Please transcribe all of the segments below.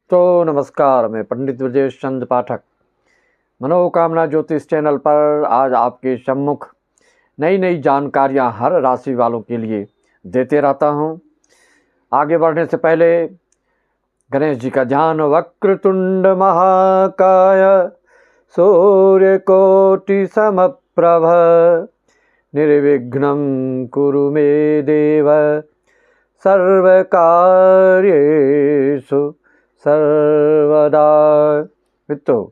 तो नमस्कार, मैं पंडित ब्रजेश चंद्र पाठक मनोकामना ज्योतिष चैनल पर आज आपके सम्मुख नई नई जानकारियां हर राशि वालों के लिए देते रहता हूं। आगे बढ़ने से पहले गणेश जी का ध्यान। वक्रतुंड महाकाय सूर्यकोटि समप्रभ निर्विघ्नं कुरु मे देव सर्वकार्येषु सर्वदा। मित्रों,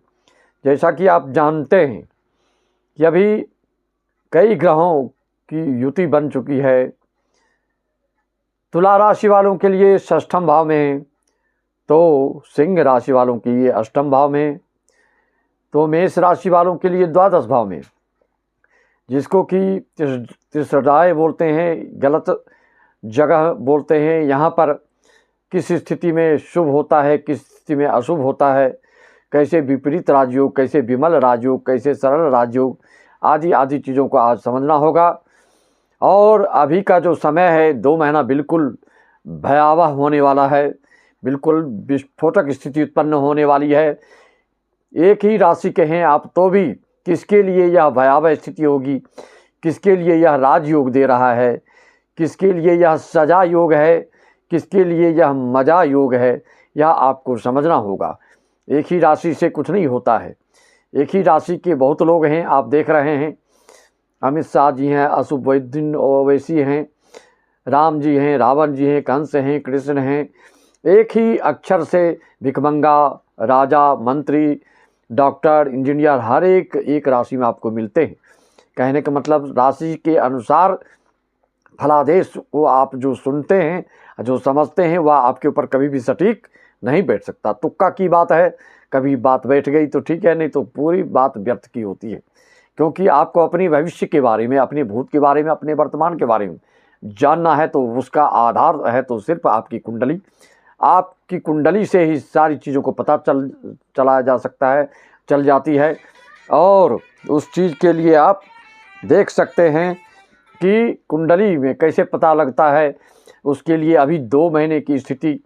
जैसा कि आप जानते हैं कि अभी कई ग्रहों की युति बन चुकी है। तुला राशि वालों के लिए षष्ठम भाव में, तो सिंह राशि वालों के लिए अष्टम भाव में, तो मेष राशि वालों के लिए द्वादश भाव में, जिसको कि त्रिसराय बोलते हैं, गलत जगह बोलते हैं। यहाँ पर किस स्थिति में शुभ होता है, किस स्थिति में अशुभ होता है, कैसे विपरीत राजयोग, कैसे विमल राजयोग, कैसे सरल राजयोग, आदि आदि चीज़ों को आज समझना होगा। और अभी का जो समय है, 2 महीना बिल्कुल भयावह होने वाला है, बिल्कुल विस्फोटक स्थिति उत्पन्न होने वाली है। एक ही राशि के हैं आप तो भी किसके लिए यह भयावह स्थिति होगी, किसके लिए यह राजयोग दे रहा है, किसके लिए यह सजा योग है, किसके लिए यह मजा योग है, यह आपको समझना होगा। एक ही राशि से कुछ नहीं होता है। एक ही राशि के बहुत लोग हैं, आप देख रहे हैं। अमित शाह जी हैं, अशुभ वैद्य ओवैसी हैं, राम जी हैं, रावण जी हैं, कंस हैं, कृष्ण हैं। एक ही अक्षर से भिखमंगा, राजा, मंत्री, डॉक्टर, इंजीनियर हर एक राशि में आपको मिलते हैं। कहने का मतलब राशि के अनुसार फलादेश को आप जो सुनते हैं, जो समझते हैं, वह आपके ऊपर कभी भी सटीक नहीं बैठ सकता। तुक्का की बात है, कभी बात बैठ गई तो ठीक है, नहीं तो पूरी बात व्यर्थ की होती है। क्योंकि आपको अपनी भविष्य के बारे में, अपने भूत के बारे में, अपने वर्तमान के बारे में जानना है, तो उसका आधार है तो सिर्फ आपकी कुंडली। आपकी कुंडली से ही सारी चीज़ों को पता चलाया जा सकता है, चल जाती है। और उस चीज़ के लिए आप देख सकते हैं कि कुंडली में कैसे पता लगता है। उसके लिए अभी 2 महीने की स्थिति,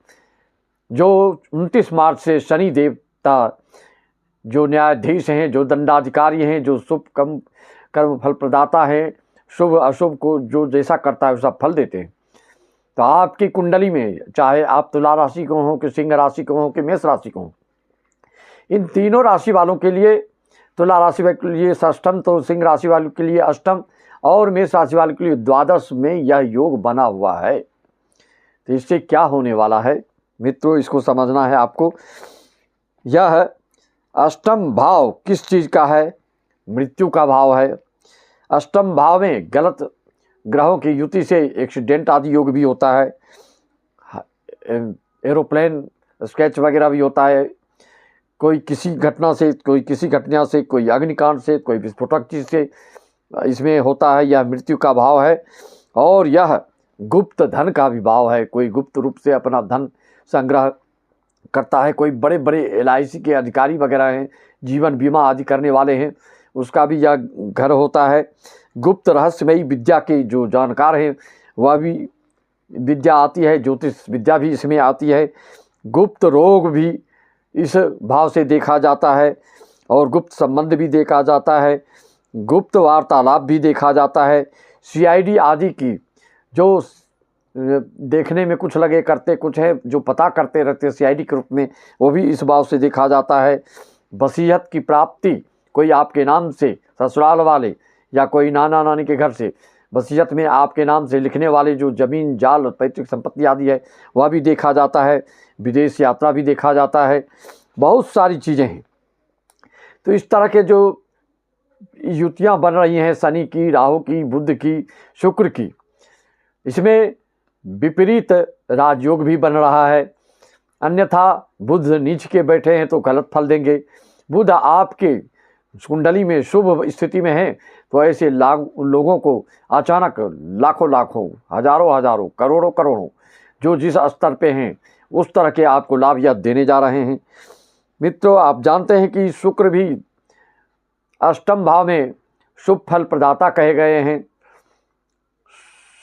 जो 29 मार्च से शनि देवता जो न्यायाधीश हैं, जो दंडाधिकारी हैं, जो शुभ कर्म फल प्रदाता हैं, शुभ अशुभ को जो जैसा करता है वैसा फल देते हैं। तो आपकी कुंडली में, चाहे आप तुला राशि को हो, कि सिंह राशि को हो, कि मेष राशि को हो, इन तीनों राशि वालों के लिए, तुला राशि वालों के लिए षष्ठम, तो सिंह राशि वालों के लिए अष्टम, और मेष राशि वालों के लिए द्वादश में यह योग बना हुआ है। तो इससे क्या होने वाला है मित्रों, इसको समझना है आपको। यह अष्टम भाव किस चीज़ का है? मृत्यु का भाव है। अष्टम भाव में गलत ग्रहों की युति से एक्सीडेंट आदि योग भी होता है, एरोप्लेन स्केच वगैरह भी होता है। कोई किसी घटना से, कोई किसी घटना से, कोई अग्निकांड से, कोई विस्फोटक चीज़ से इसमें होता है। यह मृत्यु का भाव है। और यह गुप्त धन का भी भाव है। कोई गुप्त रूप से अपना धन संग्रह करता है। कोई बड़े बड़े LIC के अधिकारी वगैरह हैं, जीवन बीमा आदि करने वाले हैं, उसका भी यह घर होता है। गुप्त रहस्यमयी विद्या के जो जानकार हैं, वह भी विद्या आती है, ज्योतिष विद्या भी इसमें आती है। गुप्त रोग भी इस भाव से देखा जाता है, और गुप्त संबंध भी देखा जाता है, गुप्त वार्तालाप भी देखा जाता है। CID आदि की जो देखने में कुछ लगे, करते कुछ है, जो पता करते रहते CID के रूप में, वो भी इस भाव से देखा जाता है। वसीयत की प्राप्ति, कोई आपके नाम से ससुराल वाले या कोई नाना नानी के घर से वसीयत में आपके नाम से लिखने वाले जो जमीन जाल पैतृक संपत्ति आदि है, वह भी देखा जाता है। विदेश यात्रा भी देखा जाता है। बहुत सारी चीज़ें हैं। तो इस तरह के जो युतियाँ बन रही हैं, शनि की, राहु की, बुध की, शुक्र की, इसमें विपरीत राजयोग भी बन रहा है। अन्यथा बुध नीच के बैठे हैं तो गलत फल देंगे। बुध आपके कुंडली में शुभ स्थिति में है तो ऐसे लोगों को अचानक लाखों लाखों, हजारों हजारों, करोड़ों करोड़ों, जो जिस स्तर पे हैं उस तरह के आपको लाभ यह देने जा रहे हैं। मित्रों, आप जानते हैं कि शुक्र भी अष्टम भाव में शुभ फल प्रदाता कहे गए हैं।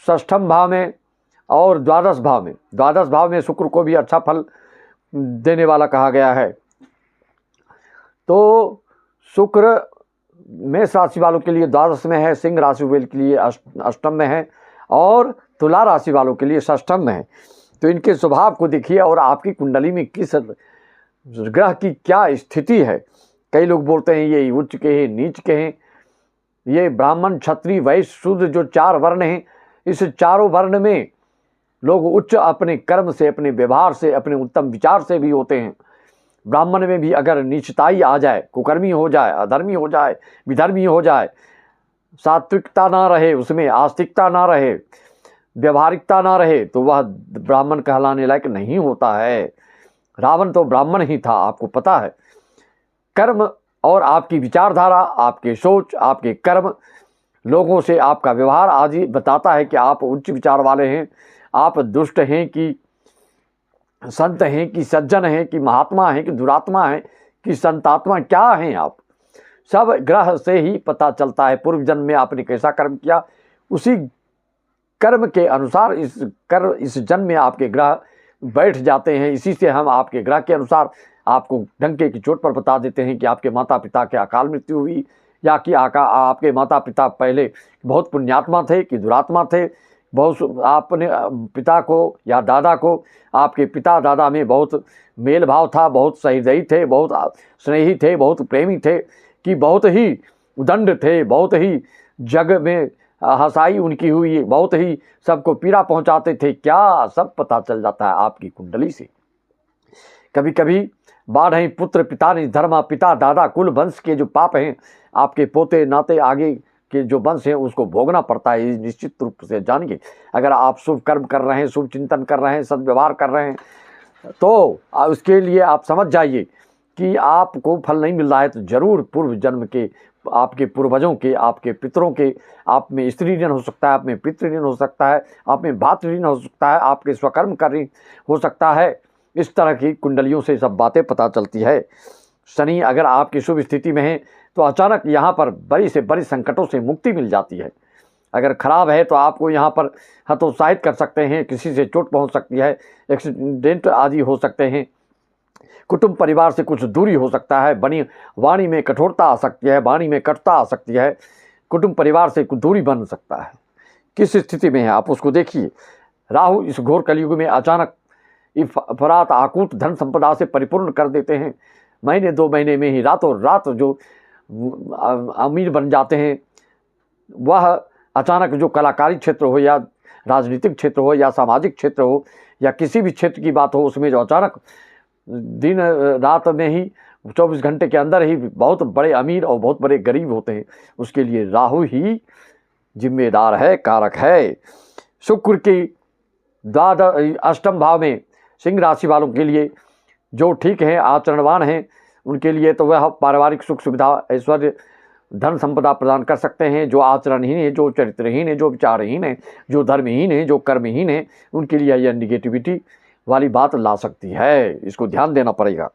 षष्ठम भाव में और द्वादश भाव में शुक्र को भी अच्छा फल देने वाला कहा गया है। तो शुक्र मेष राशि वालों के लिए द्वादश में है, सिंह राशि वालों के लिए अष्टम में है और तुला राशि वालों के लिए षष्ठम में है। तो इनके स्वभाव को देखिए और आपकी कुंडली में किस ग्रह की क्या स्थिति है। कई लोग बोलते हैं ये उच्च के हैं, नीच के हैं। ये ब्राह्मण, क्षत्रिय, वैश्य, शूद्र जो 4 वर्ण हैं, इस चारों वर्ण में लोग उच्च अपने कर्म से, अपने व्यवहार से, अपने उत्तम विचार से भी होते हैं। ब्राह्मण में भी अगर नीचताई आ जाए, कुकर्मी हो जाए, अधर्मी हो जाए, विधर्मी हो जाए, सात्विकता ना रहे, उसमें आस्तिकता ना रहे, व्यवहारिकता ना रहे, तो वह ब्राह्मण कहलाने लायक नहीं होता है। रावण तो ब्राह्मण ही था, आपको पता है। कर्म और आपकी विचारधारा, आपके सोच, आपके कर्म, लोगों से आपका व्यवहार आदि बताता है कि आप उच्च विचार वाले हैं, आप दुष्ट हैं कि संत हैं कि सज्जन हैं कि महात्मा हैं कि दुरात्मा हैं कि संतात्मा, क्या हैं आप। सब ग्रह से ही पता चलता है। पूर्व जन्म में आपने कैसा कर्म किया, उसी कर्म के अनुसार इस जन्म में आपके ग्रह बैठ जाते हैं। इसी से हम आपके ग्रह के अनुसार आपको डंके की चोट पर बता देते हैं कि आपके माता पिता की अकाल मृत्यु हुई, या कि आपके माता पिता पहले बहुत पुण्यात्मा थे कि दुरात्मा थे। बहुत आपने पिता को या दादा को, आपके पिता दादा में बहुत मेल भाव था, बहुत सहृदयी थे, बहुत स्नेही थे, बहुत प्रेमी थे, कि बहुत ही उदंड थे, बहुत ही जग में हंसाई उनकी हुई, बहुत ही सबको पीड़ा पहुंचाते थे। क्या सब पता चल जाता है आपकी कुंडली से। कभी कभी बाढ़ पुत्र पिता ने धर्मा, पिता दादा कुल वंश के जो पाप हैं, आपके पोते नाते आगे के जो वंश हैं, उसको भोगना पड़ता है। ये निश्चित रूप से जानिए। अगर आप शुभ कर्म कर रहे हैं, शुभ चिंतन कर रहे हैं, सद्व्यवहार कर रहे हैं, तो उसके लिए आप समझ जाइए कि आपको फल नहीं मिल रहा है, तो जरूर पूर्व जन्म के, आपके पूर्वजों के, आपके पितरों के, आप में स्त्री ऋण हो सकता है, आप में पितृ ऋण हो सकता है, आप में भातृ ऋण हो सकता है, आपके स्वकर्म का ऋण हो सकता है। इस तरह की कुंडलियों से सब बातें पता चलती है। शनि अगर आपकी शुभ स्थिति में है तो अचानक यहाँ पर बड़ी से बड़ी संकटों से मुक्ति मिल जाती है। अगर खराब है तो आपको यहाँ पर हतोत्साहित कर सकते हैं, किसी से चोट पहुँच सकती है, एक्सीडेंट आदि हो सकते हैं, कुटुंब परिवार से कुछ दूरी हो सकता है, वाणी में कठोरता आ सकती है, वाणी में कटुता आ सकती है, कुटुंब परिवार से कुछ दूरी बन सकता है। किस स्थिति में है आप उसको देखिए। राहु इस घोर कलयुग में अचानक इफरात आकूत धन संपदा से परिपूर्ण कर देते हैं। महीने 2 महीने में ही रातों रात जो अमीर बन जाते हैं। वह अचानक जो कलाकारी क्षेत्र हो या राजनीतिक क्षेत्र हो या सामाजिक क्षेत्र हो या किसी भी क्षेत्र की बात हो, उसमें जो अचानक दिन रात में ही 24 घंटे के अंदर ही बहुत बड़े अमीर और बहुत बड़े गरीब होते हैं, उसके लिए राहु ही जिम्मेदार है, कारक है। शुक्र की अष्टम भाव में सिंह राशि वालों के लिए जो ठीक है, आचरणवान हैं, उनके लिए तो वह पारिवारिक सुख सुविधा, ऐश्वर्य, धन संपदा प्रदान कर सकते हैं। जो आचरणहीन है, जो चरित्रहीन है, जो विचारहीन है, जो धर्महीन है, जो कर्महीन है, उनके लिए यह निगेटिविटी वाली बात ला सकती है। इसको ध्यान देना पड़ेगा।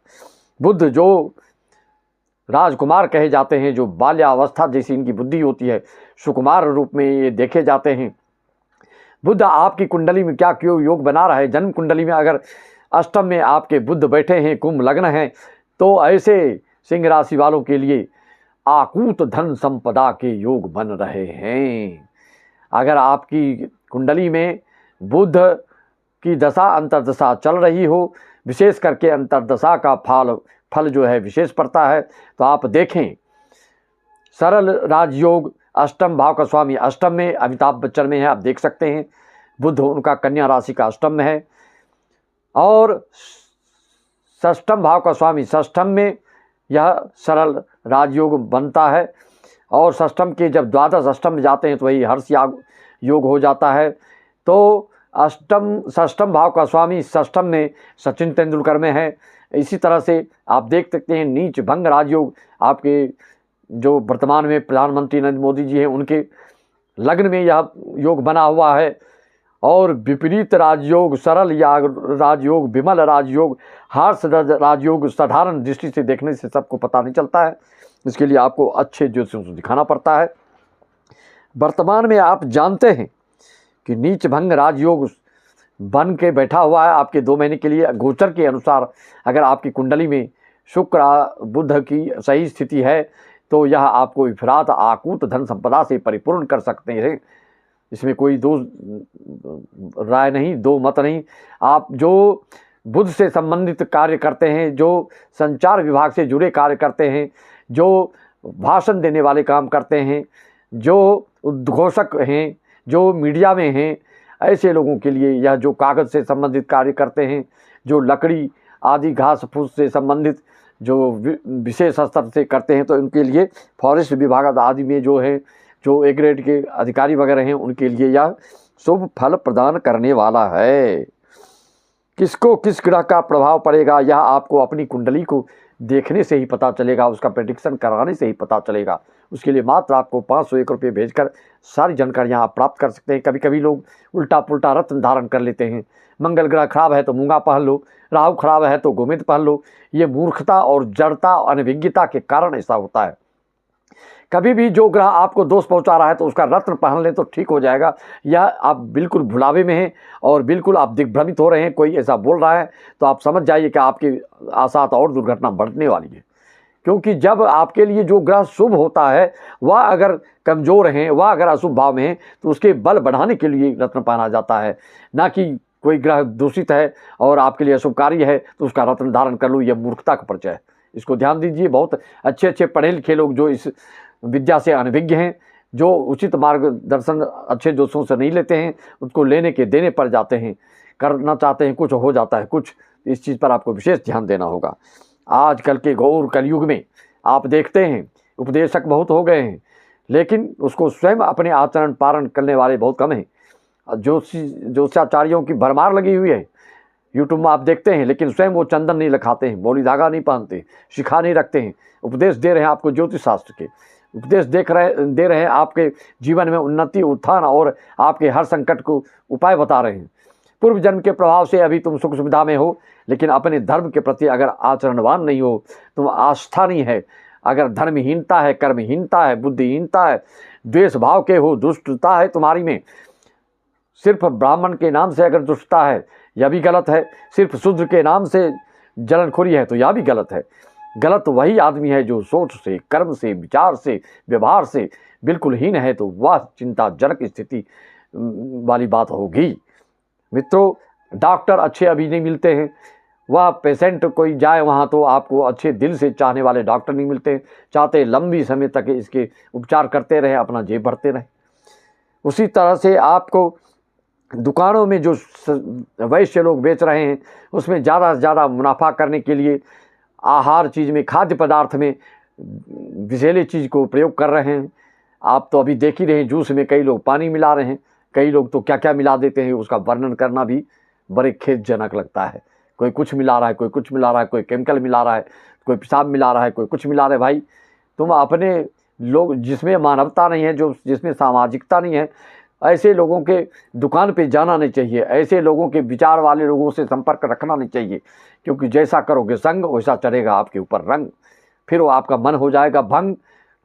बुध जो राजकुमार कहे जाते हैं, जो बाल्यावस्था जैसी इनकी बुद्धि होती है, सुकुमार रूप में ये देखे जाते हैं। बुध आपकी कुंडली में क्या क्यों योग बना रहा है। जन्म कुंडली में अगर अष्टम में आपके बुध बैठे हैं, कुंभ लग्न है, तो ऐसे सिंह राशि वालों के लिए आकूत धन संपदा के योग बन रहे हैं। अगर आपकी कुंडली में बुध की दशा अंतर्दशा चल रही हो, विशेष करके अंतर्दशा का फल जो है विशेष पड़ता है, तो आप देखें सरल राजयोग, अष्टम भाव का स्वामी अष्टम में, अमिताभ बच्चन में है, आप देख सकते हैं। बुध उनका कन्या राशि का अष्टम में है, और षष्ठम भाव का स्वामी षष्ठम में यह सरल राजयोग बनता है। और षष्ठम के जब द्वादश अष्टम में जाते हैं तो वही हर्ष योग हो जाता है। तो षष्ठम भाव का स्वामी षष्ठम में सचिन तेंदुलकर में है। इसी तरह से आप देख सकते हैं नीच भंग राजयोग आपके जो वर्तमान में प्रधानमंत्री नरेंद्र मोदी जी हैं, उनके लग्न में यह योग बना हुआ है। और विपरीत राजयोग, सरल राजयोग, विमल राजयोग, हार्श राजयोग साधारण दृष्टि से देखने से सबको पता नहीं चलता है। इसके लिए आपको अच्छे ज्योतिषों को दिखाना पड़ता है। वर्तमान में आप जानते हैं कि नीच भंग राजयोग बन के बैठा हुआ है आपके 2 महीने के लिए। गोचर के अनुसार अगर आपकी कुंडली में शुक्र बुध की सही स्थिति है तो यह आपको विफरात आकूत धन संपदा से परिपूर्ण कर सकते हैं। इसमें कोई दो राय नहीं, दो मत नहीं। आप जो बुध से संबंधित कार्य करते हैं, जो संचार विभाग से जुड़े कार्य करते हैं, जो भाषण देने वाले काम करते हैं, जो उद्घोषक हैं, जो मीडिया में हैं, ऐसे लोगों के लिए यह जो कागज़ से संबंधित कार्य करते हैं, जो लकड़ी आदि घास फूस से संबंधित जो विशेष स्तर से करते हैं, तो उनके लिए फॉरेस्ट विभाग आदि में जो है, जो ए ग्रेड के अधिकारी वगैरह हैं, उनके लिए यह शुभ फल प्रदान करने वाला है। किसको किस ग्रह का प्रभाव पड़ेगा यह आपको अपनी कुंडली को देखने से ही पता चलेगा, उसका प्रेडिक्शन कराने से ही पता चलेगा। उसके लिए मात्र आपको 501 रुपये भेजकर सारी जानकारियाँ आप प्राप्त कर सकते हैं। कभी कभी लोग उल्टा पुल्टा रत्न धारण कर लेते हैं। मंगल ग्रह खराब है तो मूंगा पहन लो, राहु खराब है तो गोमेद पहन लो। ये मूर्खता और जड़ता अनभिज्ञता के कारण ऐसा होता है। कभी भी जो ग्रह आपको दोष पहुंचा रहा है तो उसका रत्न पहन लें तो ठीक हो जाएगा। या आप बिल्कुल भुलावे में हैं और बिल्कुल आप दिग्भ्रमित हो रहे हैं, कोई ऐसा बोल रहा है तो आप समझ जाइए कि आपके साथ और दुर्घटना बढ़ने वाली है। क्योंकि जब आपके लिए जो ग्रह शुभ होता है वह अगर कमज़ोर हैं, वह अगर अशुभ भाव में है तो उसके बल बढ़ाने के लिए रत्न पहना जाता है, ना कि कोई ग्रह दूषित है और आपके लिए अशुभकारी है तो उसका रत्न धारण कर लो। यह मूर्खता का परिचय है, इसको ध्यान दीजिए। बहुत अच्छे अच्छे पढ़े लिखे लोग जो इस विद्या से अनभिज्ञ हैं, जो उचित मार्गदर्शन अच्छे दोस्तों से नहीं लेते हैं, उसको लेने के देने पर जाते हैं, करना चाहते हैं कुछ हो जाता है कुछ। इस चीज़ पर आपको विशेष ध्यान देना होगा। आजकल के घोर कलयुग में आप देखते हैं उपदेशक बहुत हो गए हैं, लेकिन उसको स्वयं अपने आचरण पारण करने वाले बहुत कम हैं। ज्योतिषाचार्यों की भरमार लगी हुई है, यूट्यूब में आप देखते हैं, लेकिन स्वयं वो चंदन नहीं लखाते हैं, बोली धागा नहीं पहनते, शिखा नहीं रखते हैं। उपदेश दे रहे हैं आपको ज्योतिष शास्त्र के, उपदेश दे रहे हैं आपके जीवन में उन्नति उत्थान और आपके हर संकट को उपाय बता रहे हैं। पूर्व जन्म के प्रभाव से अभी तुम सुख सुविधा में हो, लेकिन अपने धर्म के प्रति अगर आचरणवान नहीं हो, तुम आस्था नहीं है, अगर धर्महीनता है, कर्महीनता है, बुद्धिहीनता है, द्वेष भाव के हो, दुष्टता है तुम्हारी में, सिर्फ ब्राह्मण के नाम से अगर दुष्टता है यह भी गलत है, सिर्फ शूद्र के नाम से जलनखोरी है तो यह भी गलत है। गलत वही आदमी है जो सोच से, कर्म से, विचार से, व्यवहार से बिल्कुल हीन है, तो वह चिंताजनक स्थिति वाली बात होगी। मित्रों, डॉक्टर अच्छे अभी नहीं मिलते हैं, वह पेशेंट कोई जाए वहाँ तो आपको अच्छे दिल से चाहने वाले डॉक्टर नहीं मिलते, चाहते लंबी समय तक इसके उपचार करते रहे, अपना जेब भरते रहे। उसी तरह से आपको दुकानों में जो वैश्य लोग बेच रहे हैं उसमें ज़्यादा से ज़्यादा मुनाफा करने के लिए आहार चीज़ में, खाद्य पदार्थ में विषैले चीज़ को प्रयोग कर रहे हैं। आप तो अभी देख ही रहे हैं, जूस में कई लोग पानी मिला रहे हैं, कई लोग तो क्या क्या मिला देते हैं, उसका वर्णन करना भी बड़े खेदजनक लगता है। कोई कुछ मिला रहा है, कोई कुछ मिला रहा है, कोई केमिकल मिला रहा है, कोई पेशाब मिला रहा है, कोई कुछ मिला रहा है। भाई तुम अपने लोग जिसमें मानवता नहीं है, जो जिसमें सामाजिकता नहीं है, ऐसे लोगों के दुकान पे जाना नहीं चाहिए, ऐसे लोगों के विचार वाले लोगों से संपर्क रखना नहीं चाहिए। क्योंकि जैसा करोगे संग वैसा चढ़ेगा आपके ऊपर रंग, फिर वो आपका मन हो जाएगा भंग।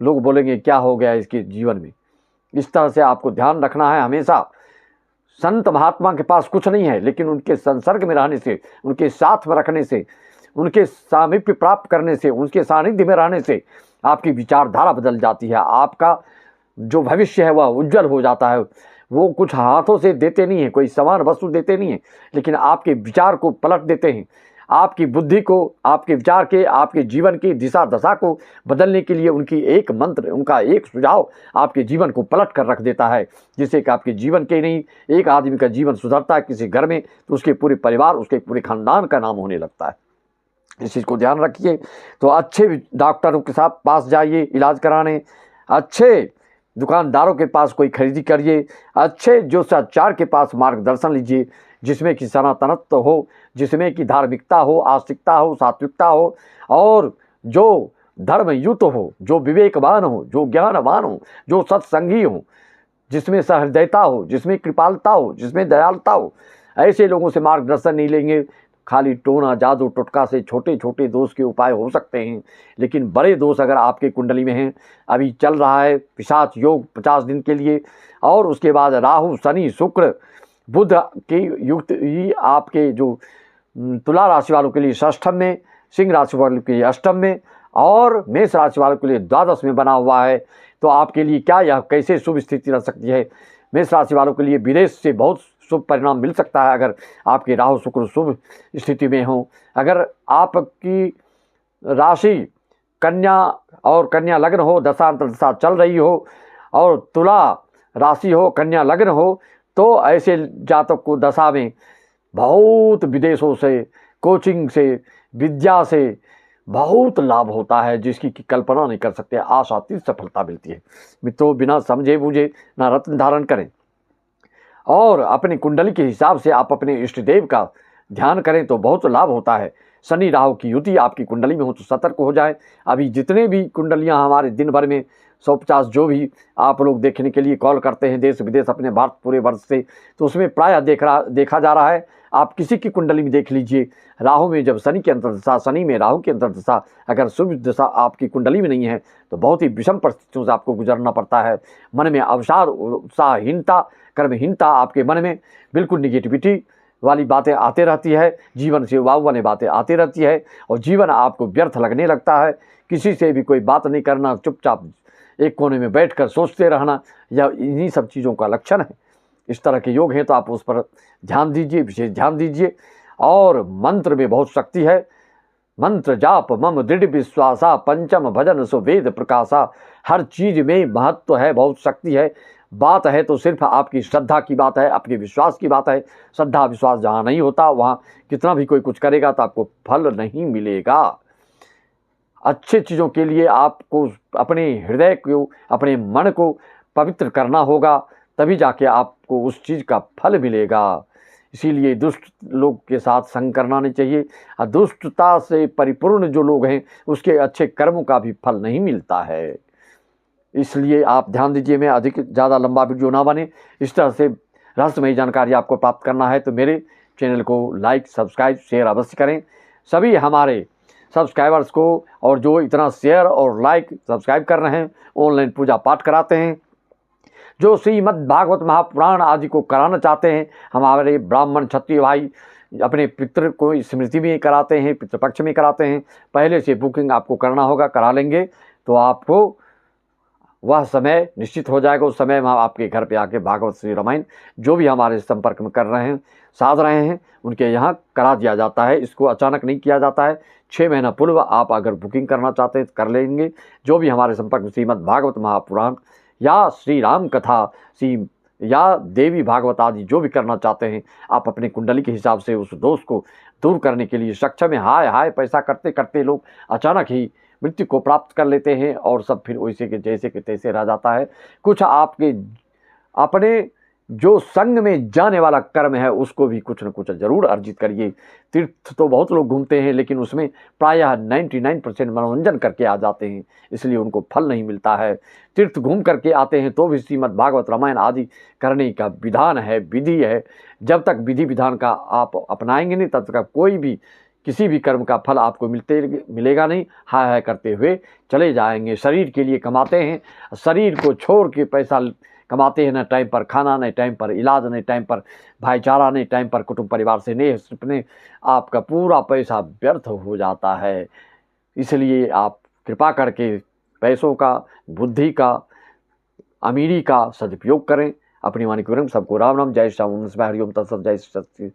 लोग बोलेंगे क्या हो गया इसके जीवन में। इस तरह से आपको ध्यान रखना है हमेशा। संत महात्मा के पास कुछ नहीं है, लेकिन उनके संसर्ग में रहने से, उनके साथ में रखने से, उनके सामीप्य प्राप्त करने से, उनके सानिध्य में रहने से आपकी विचारधारा बदल जाती है। आपका जो भविष्य है वह उज्जवल हो जाता है। वो कुछ हाथों से देते नहीं है, कोई सामान वस्तु देते नहीं है, लेकिन आपके विचार को पलट देते हैं। आपकी बुद्धि को, आपके विचार के, आपके जीवन की दिशा दशा को बदलने के लिए उनकी एक मंत्र, उनका एक सुझाव आपके जीवन को पलट कर रख देता है, जिससे कि आपके जीवन के नहीं, एक आदमी का जीवन सुधरता है किसी घर में तो उसके पूरे परिवार, उसके पूरे खानदान का नाम होने लगता है। इस चीज़ को ध्यान रखिए। तो अच्छे डॉक्टरों के साथ पास जाइए इलाज कराने, अच्छे दुकानदारों के पास कोई खरीदी करिए, अच्छे ज्योतिषाचार्य के पास मार्गदर्शन लीजिए, जिसमें कि सनातनत्व हो, जिसमें कि धार्मिकता हो, आस्तिकता हो, सात्विकता हो, और जो धर्मयुत हो, जो विवेकवान हो, जो ज्ञानवान हो, जो सत्संगी हो, जिसमें सहृदयता हो, जिसमें कृपालता हो, जिसमें दयालुता हो। ऐसे लोगों से मार्गदर्शन नहीं लेंगे, खाली टोना जादू टोटका से छोटे छोटे दोष के उपाय हो सकते हैं, लेकिन बड़े दोष अगर आपके कुंडली में हैं, अभी चल रहा है पिशाच योग 50 दिन के लिए, और उसके बाद राहु शनि शुक्र बुध की युक्त ही आपके जो तुला राशि वालों के लिए षष्ठम में, सिंह राशि वालों के लिए अष्टम में और मेष राशि वालों के लिए द्वादश में बना हुआ है। तो आपके लिए क्या यह कैसे शुभ स्थिति रह सकती है? मेष राशि वालों के लिए विदेश से बहुत शुभ परिणाम मिल सकता है अगर आपके राहु शुक्र शुभ स्थिति में हो। अगर आपकी राशि कन्या और कन्या लग्न हो, दशा अंतर्दशा चल रही हो और तुला राशि हो, कन्या लग्न हो, तो ऐसे जातक को दशा में बहुत विदेशों से, कोचिंग से, विद्या से बहुत लाभ होता है जिसकी कल्पना नहीं कर सकते। आशातीत सफलता मिलती है। मित्रों, बिना समझे बूझे ना रत्न धारण करें और अपनी कुंडली के हिसाब से आप अपने इष्ट देव का ध्यान करें तो बहुत लाभ होता है। शनि राहु की युति आपकी कुंडली में हो तो सतर्क हो जाएं। अभी जितने भी कुंडलियां हमारे दिन भर में 150 जो भी आप लोग देखने के लिए कॉल करते हैं देश विदेश अपने भारत पूरे वर्ष से, तो उसमें प्रायः देखा जा रहा है। आप किसी की कुंडली में देख लीजिए, राहु में जब शनि की अंतर्दशा, शनि में राहु की अंतर्दशा अगर शुभ दशा आपकी कुंडली में नहीं है तो बहुत ही विषम परिस्थितियों से आपको गुजरना पड़ता है। मन में अवसाद, उत्साहहीनता, कर्महीनता, आपके मन में बिल्कुल निगेटिविटी वाली बातें आते रहती है, जीवन से उबाऊ वाली बातें आती रहती है और जीवन आपको व्यर्थ लगने लगता है। किसी से भी कोई बात नहीं करना, चुपचाप एक कोने में बैठकर सोचते रहना, यह इन्हीं सब चीज़ों का लक्षण है। इस तरह के योग हैं तो आप उस पर ध्यान दीजिए, विशेष ध्यान दीजिए। और मंत्र में बहुत शक्ति है। मंत्र जाप मम दृढ़ विश्वासा, पंचम भजन सो वेद प्रकाशा। हर चीज़ में महत्व है, बहुत शक्ति है। बात है तो सिर्फ आपकी श्रद्धा की बात है, आपके विश्वास की बात है। श्रद्धा विश्वास जहाँ नहीं होता वहाँ कितना भी कोई कुछ करेगा तो आपको फल नहीं मिलेगा। अच्छे चीज़ों के लिए आपको अपने हृदय को, अपने मन को पवित्र करना होगा, तभी जाके आपको उस चीज़ का फल मिलेगा। इसीलिए दुष्ट लोग के साथ संग करना नहीं चाहिए। दुष्टता से परिपूर्ण जो लोग हैं उसके अच्छे कर्मों का भी फल नहीं मिलता है। इसलिए आप ध्यान दीजिए, मैं अधिक ज़्यादा लंबा वीडियो ना बने। इस तरह से रहस्यमयी जानकारी आपको प्राप्त करना है तो मेरे चैनल को लाइक, सब्सक्राइब, शेयर अवश्य करें। सभी हमारे सब्सक्राइबर्स को और जो इतना शेयर और लाइक सब्सक्राइब कर रहे हैं, ऑनलाइन पूजा पाठ कराते हैं, जो श्रीमद् भागवत महापुराण आदि को कराना चाहते हैं, हमारे ब्राह्मण क्षत्रिय भाई अपने पितृ को स्मृति में कराते हैं, पितृपक्ष में कराते हैं। पहले से बुकिंग आपको करना होगा, करा लेंगे तो आपको वह समय निश्चित हो जाएगा। उस समय हम आपके घर पे आके भागवत श्री रामायण जो भी हमारे संपर्क में कर रहे हैं, साध रहे हैं, उनके यहाँ करा दिया जाता है। इसको अचानक नहीं किया जाता है। 6 महीना पूर्व आप अगर बुकिंग करना चाहते हैं तो कर लेंगे। जो भी हमारे संपर्क में श्रीमद् भागवत महापुराण या श्री राम कथा या देवी भागवत आदि जो भी करना चाहते हैं, आप अपने कुंडली के हिसाब से उस दोष को दूर करने के लिए सक्षम है। हाय हाय पैसा करते करते लोग अचानक ही मृत्यु को प्राप्त कर लेते हैं और सब फिर वैसे के जैसे के तैसे रह जाता है। कुछ आपके अपने जो संग में जाने वाला कर्म है उसको भी कुछ न कुछ जरूर अर्जित करिए। तीर्थ तो बहुत लोग घूमते हैं लेकिन उसमें प्रायः 99% मनोरंजन करके आ जाते हैं, इसलिए उनको फल नहीं मिलता है। तीर्थ घूम करके आते हैं तो भी श्रीमद् भागवत रामायण आदि करने का विधान है, विधि है। जब तक विधि विधान का आप अपनाएंगे नहीं तब तक कोई भी किसी भी कर्म का फल आपको मिलेगा नहीं। हाय हाय करते हुए चले जाएंगे। शरीर के लिए कमाते हैं, शरीर को छोड़ के पैसा कमाते हैं, न टाइम पर खाना, न टाइम पर इलाज, न टाइम पर भाईचारा, न टाइम पर कुटुंब परिवार से नेह सपने, आपका पूरा पैसा व्यर्थ हो जाता है। इसलिए आप कृपा करके पैसों का, बुद्धि का, अमीरी का सदुपयोग करें। अपनी वाणी को सबको राम राम, जय श्याम, हरिओम तत्सत, जय सच्ची